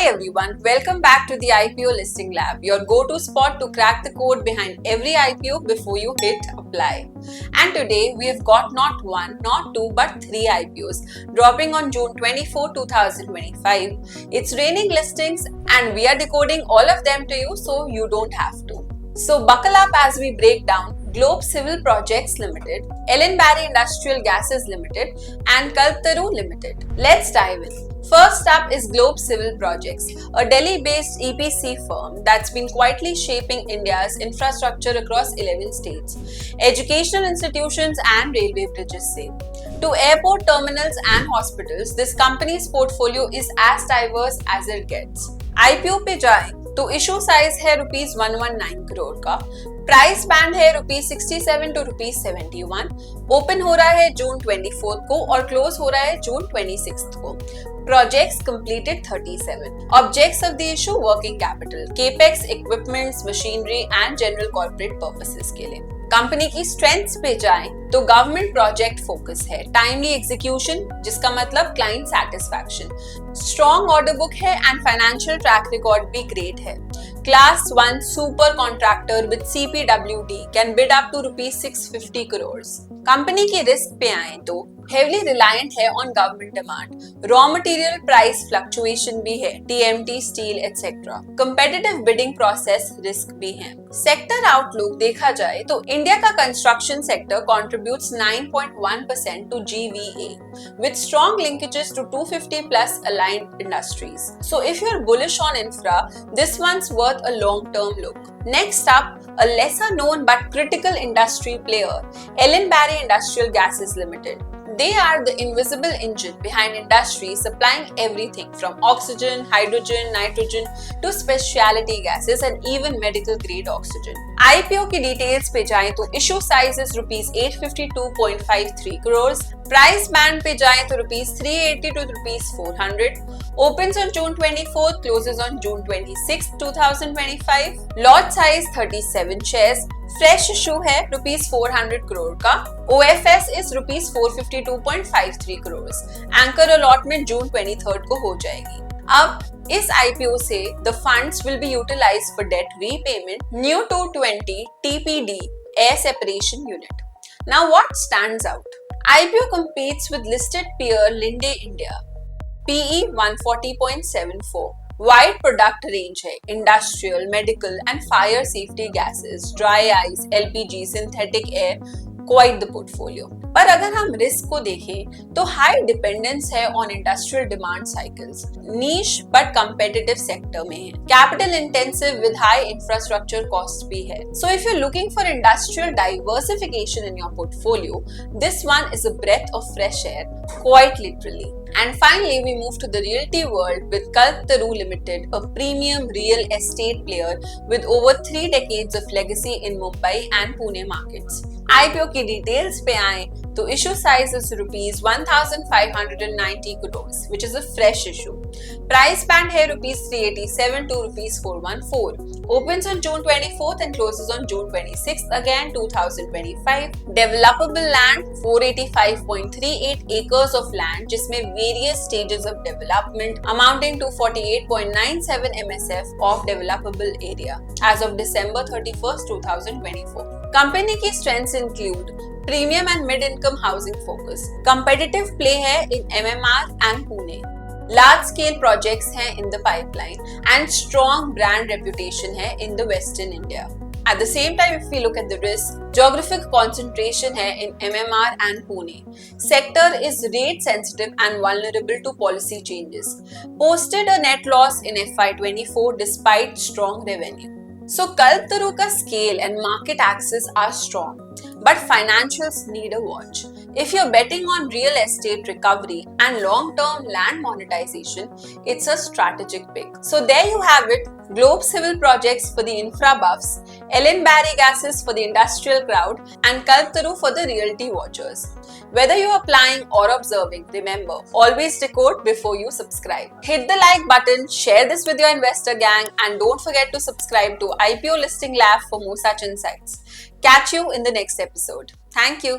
Hi everyone, welcome back to the IPO Listing Lab, your go-to spot to crack the code behind every IPO before you hit apply. And today we have got not one, not two, but three IPOs dropping on June 24, 2025. It's raining listings and we are decoding all of them to you so you don't have to. So buckle up as we break down Globe Civil Projects Limited, Ellen Barry Industrial Gases Limited and Kalpataru Limited. Let's dive in. First up is Globe Civil Projects, a Delhi-based EPC firm that's been quietly shaping India's infrastructure across 11 states, educational institutions and railway bridges say. To airport terminals and hospitals, this company's portfolio is as diverse as it gets. IPO पे जाएं तो issue size है ₹119 करोड़ का, price band है ₹67 to ₹71, open हो रहा है जून 24 को और क्लोज हो रहा है जून 26 को. Projects completed 37. Objects of the issue: working capital, capex, equipments, machinery and general corporate purposes के लिए. कंपनी की स्ट्रेंथ्स पे जाएं तो गवर्नमेंट प्रोजेक्ट फोकस है, टाइमली एग्जीक्यूशन जिसका मतलब client satisfaction, strong order book है एंड फाइनेंशियल ट्रैक रिकॉर्ड भी ग्रेट है. Class 1 super contractor with CPWD can bid up to ₹650 crores. Company की रिस्क पे आए तो heavily reliant है on government demand. Raw material price fluctuation भी है, TMT, steel, etc. Competitive bidding process risk भी है. Sector outlook देखा जाए तो इंडिया का construction sector contributes 9.1% to GVA with strong linkages to 250 plus aligned industries. So if you're bullish on infra, this one's worth a long-term look. Next up, a lesser known but critical industry player, Ellen Barry Industrial Gases Limited. They are the invisible engine behind industry supplying everything from oxygen, hydrogen, nitrogen to specialty gases and even medical grade oxygen. IPO की details पे जाएं तो issue size is ₹852.53 crores, price band पे जाएं तो ₹380 to ₹400, opens on June 24th, closes on June 26th, 2025, lot size 37 shares, fresh issue है ₹400 crore का, OFS is ₹452.53 crores, anchor allotment June 23rd को हो जाएगी. अब इस IPO से the funds will be utilized for debt repayment, new 220 TPD air separation unit. Now what stands out? IPO competes with listed peer Linde India, PE 140.74. Wide product range है, industrial, medical and fire safety gases, dry ice, LPG, synthetic air, quite the portfolio. पर अगर हम risk को देखें तो high dependence है on industrial demand cycles, niche but competitive sector में है, capital intensive with high infrastructure cost भी है. So if you looking for industrial diversification in your portfolio, this one is a breath of fresh air, quite literally. And finally, we move to the realty world with Kalpataru Limited, a premium real estate player with over 3 decades of legacy in Mumbai and Pune markets. IPO की details पे आए तो issue size is ₹1,590 crores, which is a fresh issue. Price band है ₹387 to ₹414. Opens on June 24th and closes on June 26th, again 2025. Developable land 485.38 acres of land, जिसमें various stages of development amounting to 48.97 MSF of developable area as of December 31st, 2024. Company की strengths include premium and mid-income housing focus, competitive play है in MMR and Pune, large scale projects हैं in the pipeline and strong brand reputation है in the Western India. At the same time, if we look at the risk, geographic concentration है in MMR and Pune. Sector is rate sensitive and vulnerable to policy changes. Posted a net loss in FY24 despite strong revenue. So Kalpataru का scale and market access are strong, but financials need a watch. If you're betting on real estate recovery and long-term land monetization, it's a strategic pick. So there you have it, Globe Civil Projects for the infra buffs, Ellen Barry Gases for the industrial crowd, and Kalpataru for the realty watchers. Whether you're applying or observing, remember, always decode before you subscribe. Hit the like button, share this with your investor gang, and don't forget to subscribe to IPO Listing Lab for more such insights. Catch you in the next episode. Thank you.